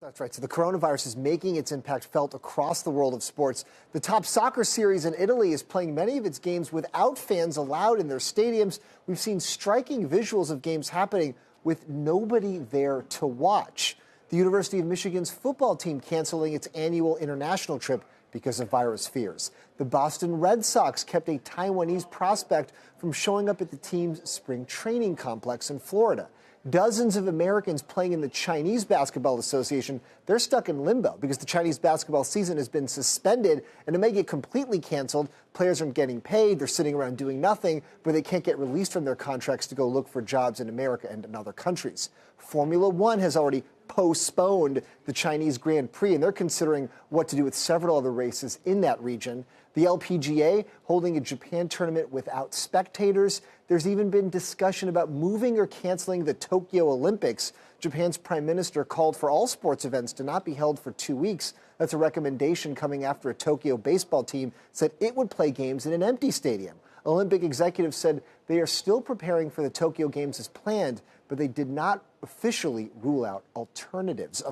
That's right. So the coronavirus is making its impact felt across the world of sports. The top soccer series in Italy is playing many of its games without fans allowed in their stadiums. We've seen striking visuals of games happening with nobody there to watch. The University of Michigan's football team canceling its annual international trip because of virus fears. The Boston Red Sox kept a Taiwanese prospect from showing up at the team's spring training complex in Florida. Dozens of Americans playing in the Chinese Basketball Association, they're stuck in limbo because the Chinese basketball season has been suspended and it may get completely canceled. Players aren't getting paid, they're sitting around doing nothing, but they can't get released from their contracts to go look for jobs in America and in other countries. Formula One has already postponed the Chinese Grand Prix, and they're considering what to do with several other races in that region. The LPGA holding a Japan tournament without spectators. There's even been discussion about moving or canceling the Tokyo Olympics. Japan's prime minister called for all sports events to not be held for 2 weeks. That's a recommendation coming after a Tokyo baseball team said it would play games in an empty stadium. Olympic executives said they are still preparing for the Tokyo Games as planned, but they did not officially rule out alternatives.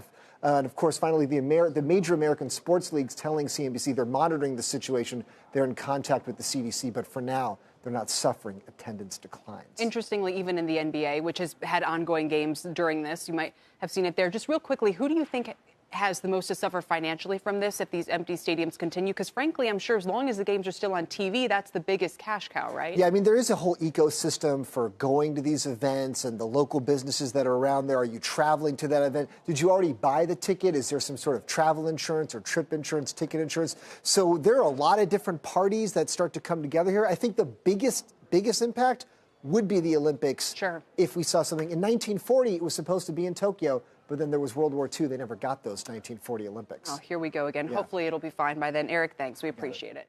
And of course, finally, the major American sports leagues telling CNBC they're monitoring the situation. They're in contact with the CDC, but for now, they're not suffering attendance declines. Interestingly, even in the NBA, which has had ongoing games during this, you might have seen it there. Just real quickly, who do you think has the most to suffer financially from this if these empty stadiums continue? Because frankly, I'm sure as long as the games are still on TV, that's the biggest cash cow, right? Yeah, I mean, there is a whole ecosystem for going to these events and the local businesses that are around there. Are you traveling to that event? Did you already buy the ticket? Is there some sort of travel insurance or trip insurance, ticket insurance? So there are a lot of different parties that start to come together here. I think the biggest impact would be the Olympics. Sure. If we saw something. In 1940, it was supposed to be in Tokyo. But then there was World War II. They never got those 1940 Olympics. Oh, here we go again. Yeah. Hopefully it'll be fine by then. Eric, thanks. We appreciate it.